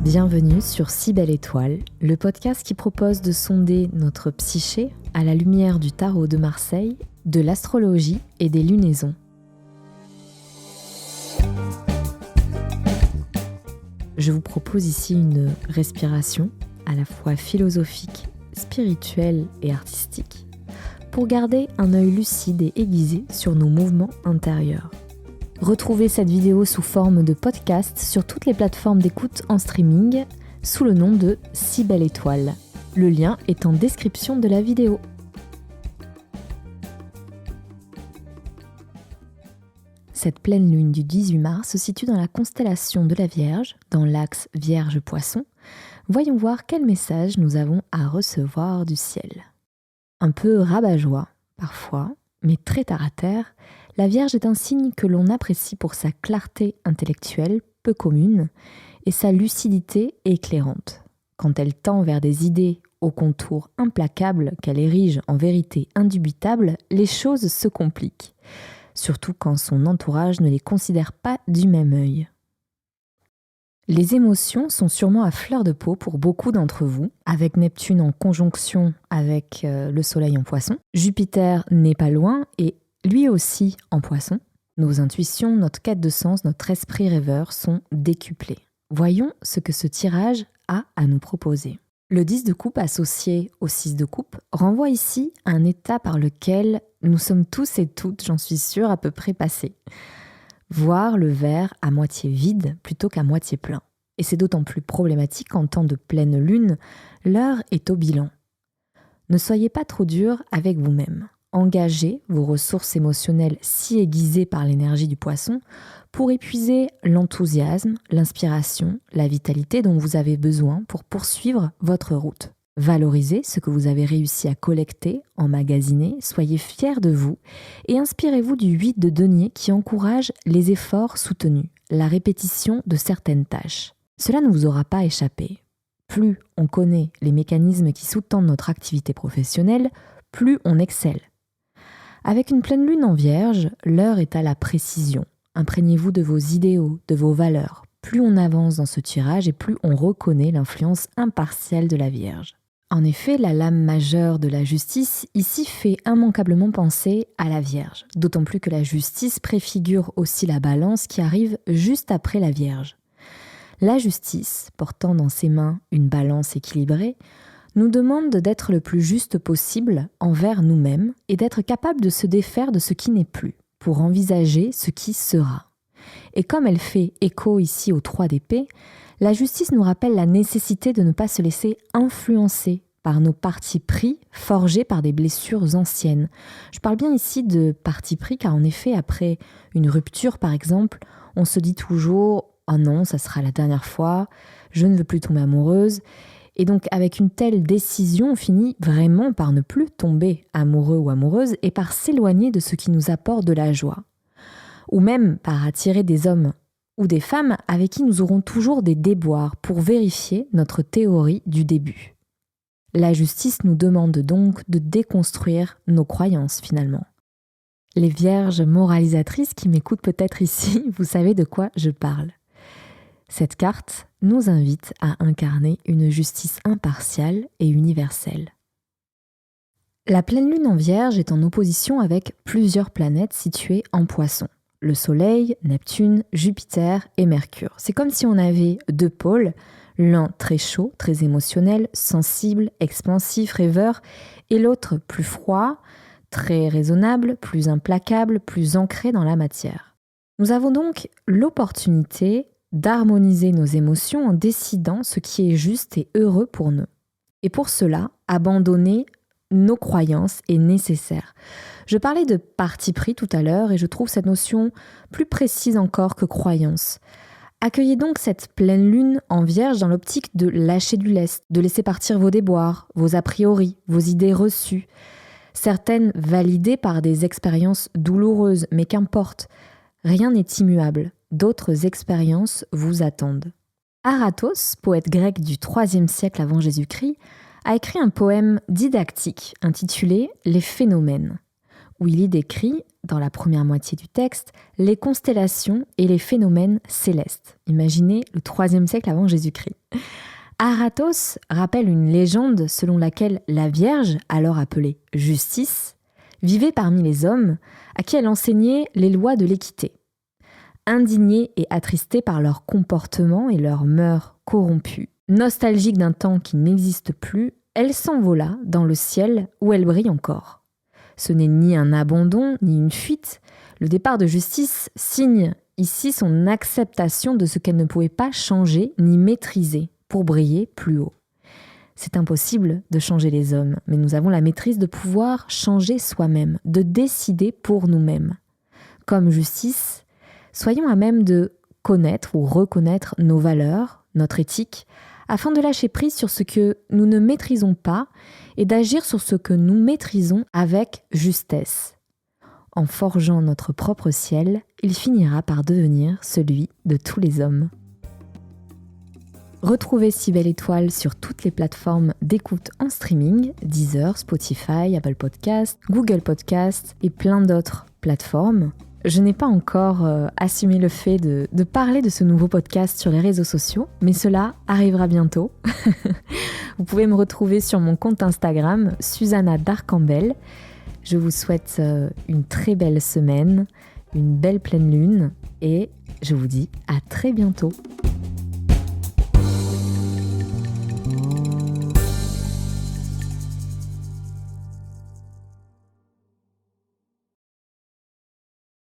Bienvenue sur Si Belle Étoile, le podcast qui propose de sonder notre psyché à la lumière du tarot de Marseille, de l'astrologie et des lunaisons. Je vous propose ici une respiration à la fois philosophique, spirituelle et artistique pour garder un œil lucide et aiguisé sur nos mouvements intérieurs. Retrouvez cette vidéo sous forme de podcast sur toutes les plateformes d'écoute en streaming sous le nom de Si Belle Étoile. Le lien est en description de la vidéo. Cette pleine lune du 18 mars se situe dans la constellation de la Vierge, dans l'axe Vierge-Poisson. Voyons voir quel message nous avons à recevoir du ciel. Un peu rabat-joie, parfois, mais très terre-à-terre, la Vierge est un signe que l'on apprécie pour sa clarté intellectuelle peu commune et sa lucidité éclairante. Quand elle tend vers des idées aux contours implacables qu'elle érige en vérité indubitable, les choses se compliquent, surtout quand son entourage ne les considère pas du même œil. Les émotions sont sûrement à fleur de peau pour beaucoup d'entre vous, avec Neptune en conjonction avec le Soleil en Poisson. Jupiter n'est pas loin et lui aussi en Poisson. Nos intuitions, notre quête de sens, notre esprit rêveur sont décuplés. Voyons ce que ce tirage a à nous proposer. Le 10 de coupe associé au 6 de coupe renvoie ici à un état par lequel nous sommes tous et toutes, j'en suis sûre, à peu près passés. Voir le verre à moitié vide plutôt qu'à moitié plein. Et c'est d'autant plus problématique qu'en temps de pleine lune, l'heure est au bilan. Ne soyez pas trop dur avec vous-même. Engagez vos ressources émotionnelles si aiguisées par l'énergie du poisson pour épuiser l'enthousiasme, l'inspiration, la vitalité dont vous avez besoin pour poursuivre votre route. Valorisez ce que vous avez réussi à collecter, emmagasiner, soyez fiers de vous et inspirez-vous du 8 de denier qui encourage les efforts soutenus, la répétition de certaines tâches. Cela ne vous aura pas échappé. Plus on connaît les mécanismes qui sous-tendent notre activité professionnelle, plus on excelle. Avec une pleine lune en Vierge, l'heure est à la précision. Imprégnez-vous de vos idéaux, de vos valeurs. Plus on avance dans ce tirage et plus on reconnaît l'influence impartiale de la Vierge. En effet, la lame majeure de la justice ici fait immanquablement penser à la Vierge, d'autant plus que la justice préfigure aussi la balance qui arrive juste après la Vierge. La justice, portant dans ses mains une balance équilibrée, nous demande d'être le plus juste possible envers nous-mêmes et d'être capable de se défaire de ce qui n'est plus, pour envisager ce qui sera. Et comme elle fait écho ici au 3 d'épée, la justice nous rappelle la nécessité de ne pas se laisser influencer par nos partis pris forgés par des blessures anciennes. Je parle bien ici de partis pris car en effet, après une rupture par exemple, on se dit toujours « Oh non, ça sera la dernière fois, je ne veux plus tomber amoureuse ». Et donc, avec une telle décision, on finit vraiment par ne plus tomber amoureux ou amoureuse et par s'éloigner de ce qui nous apporte de la joie. Ou même par attirer des hommes ou des femmes avec qui nous aurons toujours des déboires pour vérifier notre théorie du début. La justice nous demande donc de déconstruire nos croyances finalement. Les vierges moralisatrices qui m'écoutent peut-être ici, vous savez de quoi je parle. Cette carte nous invite à incarner une justice impartiale et universelle. La pleine lune en Vierge est en opposition avec plusieurs planètes situées en Poisson. Le Soleil, Neptune, Jupiter et Mercure. C'est comme si on avait deux pôles, l'un très chaud, très émotionnel, sensible, expansif, rêveur, et l'autre plus froid, très raisonnable, plus implacable, plus ancré dans la matière. Nous avons donc l'opportunité d'harmoniser nos émotions en décidant ce qui est juste et heureux pour nous. Et pour cela, abandonner nos croyances est nécessaire. Je parlais de parti pris tout à l'heure et je trouve cette notion plus précise encore que croyance. Accueillez donc cette pleine lune en Vierge dans l'optique de lâcher du lest, de laisser partir vos déboires, vos a priori, vos idées reçues, certaines validées par des expériences douloureuses, mais qu'importe, rien n'est immuable. D'autres expériences vous attendent. Aratos, poète grec du IIIe siècle avant Jésus-Christ, a écrit un poème didactique intitulé « Les phénomènes ». où il y décrit, dans la première moitié du texte, les constellations et les phénomènes célestes. Imaginez le 3e siècle avant Jésus-Christ. Aratos rappelle une légende selon laquelle la Vierge, alors appelée Justice, vivait parmi les hommes à qui elle enseignait les lois de l'équité. Indignée et attristée par leur comportement et leurs mœurs corrompues, nostalgique d'un temps qui n'existe plus, elle s'envola dans le ciel où elle brille encore. Ce n'est ni un abandon, ni une fuite. Le départ de Justice signe ici son acceptation de ce qu'elle ne pouvait pas changer ni maîtriser pour briller plus haut. C'est impossible de changer les hommes, mais nous avons la maîtrise de pouvoir changer soi-même, de décider pour nous-mêmes. Comme Justice, soyons à même de connaître ou reconnaître nos valeurs, notre éthique, afin de lâcher prise sur ce que nous ne maîtrisons pas et d'agir sur ce que nous maîtrisons avec justesse. En forgeant notre propre ciel, il finira par devenir celui de tous les hommes. Retrouvez Si Belle Étoile sur toutes les plateformes d'écoute en streaming, Deezer, Spotify, Apple Podcasts, Google Podcasts et plein d'autres plateformes. Je n'ai pas encore assumé le fait de parler de ce nouveau podcast sur les réseaux sociaux, mais cela arrivera bientôt. Vous pouvez me retrouver sur mon compte Instagram, Susanna Darcambel. Je vous souhaite une très belle semaine, une belle pleine lune et je vous dis à très bientôt.